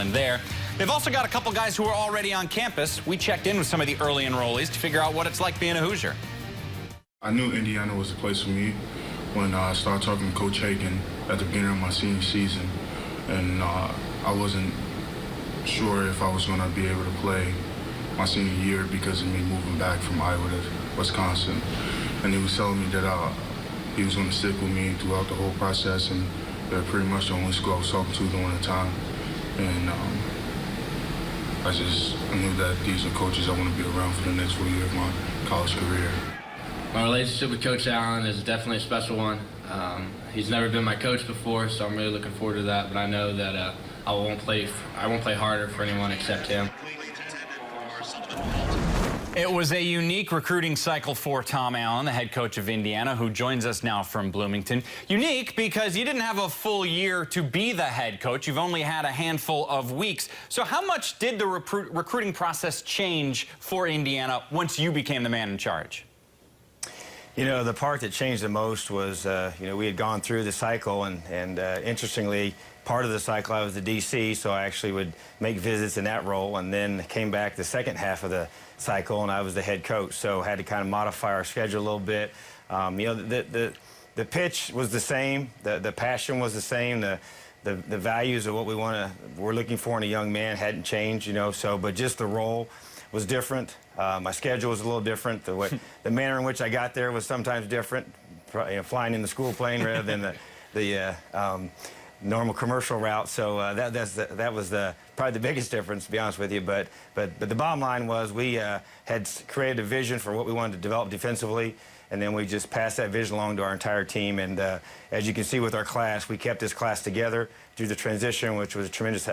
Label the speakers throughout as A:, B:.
A: And there. They've also got a couple guys who are already on campus. We checked in with some of the early enrollees to figure out what it's like being a Hoosier.
B: I knew Indiana was the place for me when I started talking to Coach Hagan at the beginning of my senior season. And I wasn't sure if I was going to be able to play my senior year because of me moving back from Iowa to Wisconsin. And he was telling me that he was going to stick with me throughout the whole process, and they're pretty much the only school I was talking to during the time. And I knew that these are coaches I want to be around for the next 4 years of my college career.
C: My relationship with Coach Allen is definitely a special one. He's never been my coach before, so I'm really looking forward to that. But I know that I won't play harder for anyone except him.
A: It was a unique recruiting cycle for Tom Allen, the head coach of Indiana, who joins us now from Bloomington. Unique because you didn't have a full year to be the head coach. You've only had a handful of weeks. So how much did the recruiting process change for Indiana once you became the man in charge?
D: You know, the part that changed the most was, we had gone through the cycle, and interestingly, part of the cycle I was the DC, so I actually would make visits in that role, and then came back the second half of the cycle, and I was the head coach, so had to kind of modify our schedule a little bit. The pitch was the same, the passion was the same, the values of what we're looking for in a young man hadn't changed, but just the role was different. My schedule was a little different. The manner in which I got there was sometimes different, flying in the school plane rather than the normal commercial route. So that was probably the biggest difference, to be honest with you. But the bottom line was we had created a vision for what we wanted to develop defensively, and then we just passed that vision along to our entire team. And as you can see with our class, we kept this class together through the transition, which was a tremendous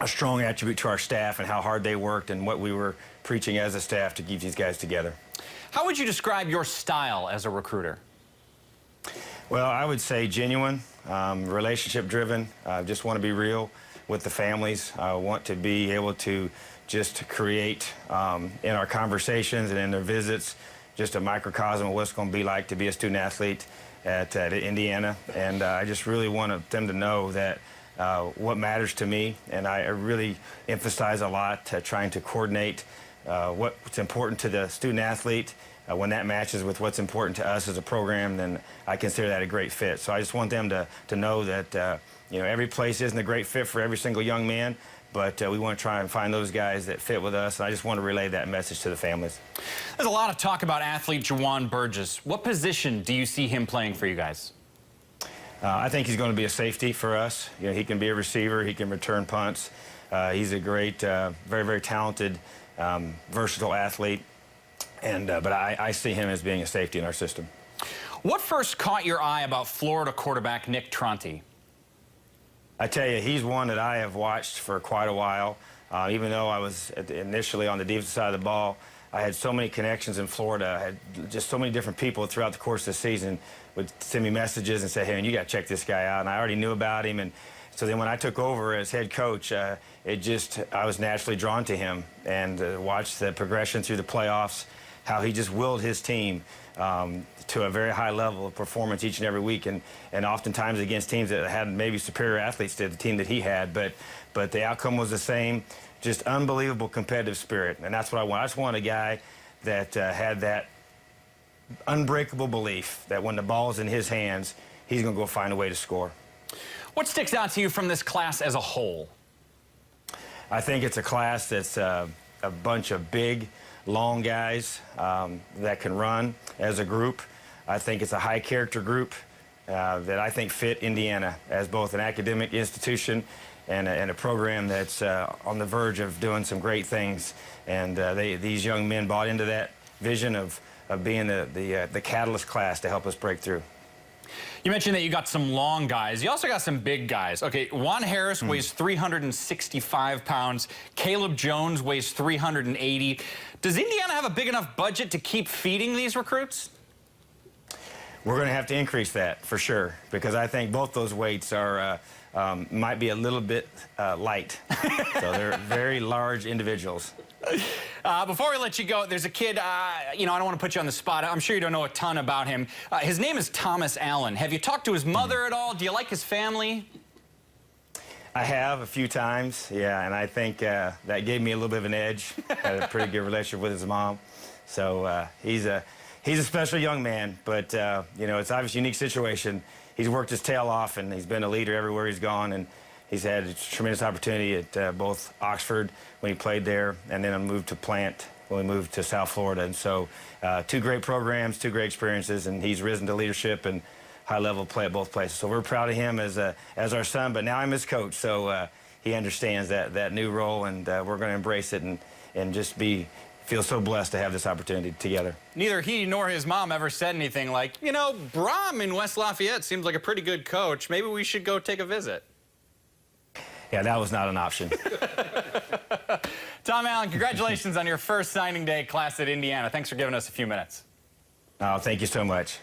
D: a strong attribute to our staff and how hard they worked and what we were preaching as a staff to keep these guys together.
A: How would you describe your style as a recruiter?
D: Well, I would say genuine, relationship-driven. Just want to be real with the families. I want to be able to just create in our conversations and in their visits just a microcosm of what it's going to be like to be a student-athlete at Indiana. And I just really want them to know that what matters to me, and I really emphasize a lot trying to coordinate what's important to the student-athlete. When that matches with what's important to us as a program, then I consider that a great fit. So I just want them to know that every place isn't a great fit for every single young man, but we want to try and find those guys that fit with us, and I just want to relay that message to the families.
A: There's a lot of talk about athlete Jawan Burgess. What position do you see him playing for you guys?
D: I think he's going to be a safety for us. He can be a receiver. He can return punts. He's a great, very, very talented, versatile athlete. But I see him as being a safety in our system.
A: What first caught your eye about Florida quarterback Nick Tronti?
D: I tell you, he's one that I have watched for quite a while. Even though I was initially on the defensive side of the ball, I had so many connections in Florida. I had just so many different people throughout the course of the season would send me messages and say, hey, man, you got to check this guy out. And I already knew about him. And so then when I took over as head coach, I was naturally drawn to him and watched the progression through the playoffs, how he just willed his team to a very high level of performance each and every week, and oftentimes against teams that had maybe superior athletes to the team that he had. But the outcome was the same. Just unbelievable competitive spirit, and that's what I want. I just want a guy that had that unbreakable belief that when the ball's in his hands, he's going to go find a way to score.
A: What sticks out to you from this class as a whole?
D: I think it's a class that's a bunch of big, long guys that can run as a group. I think it's a high-character group that I think fit Indiana as both an academic institution and a program that's on the verge of doing some great things. And these young men bought into that vision of being the catalyst class to help us break through.
A: You mentioned that you got some long guys. You also got some big guys. Okay, Juan Harris weighs 365 pounds. Caleb Jones weighs 380. Does Indiana have a big enough budget to keep feeding these recruits?
D: We're going to have to increase that for sure, because I think both those weights are might be a little bit light. So they're very large individuals.
A: Before we let you go, there's a kid, I don't want to put you on the spot. I'm sure you don't know a ton about him. His name is Thomas Allen. Have you talked to his mother at all? Do you like his family?
D: I have a few times, yeah, and I think that gave me a little bit of an edge. Had a pretty good relationship with his mom, so he's a special young man. But you know, it's obviously a unique situation. He's worked his tail off, and he's been a leader everywhere he's gone, and he's had a tremendous opportunity at both Oxford when he played there, and then moved to Plant when we moved to South Florida. And so, two great programs, two great experiences, and he's risen to leadership and high-level play at both places. So we're proud of him as our son, but now I'm his coach, so he understands that new role, and we're going to embrace it and just feel so blessed to have this opportunity together.
A: Neither he nor his mom ever said anything like, you know, Brom in West Lafayette seems like a pretty good coach. Maybe we should go take a visit.
D: Yeah, that was not an option.
A: Tom Allen, congratulations on your first signing day class at Indiana. Thanks for giving us a few minutes.
D: Oh, thank you so much.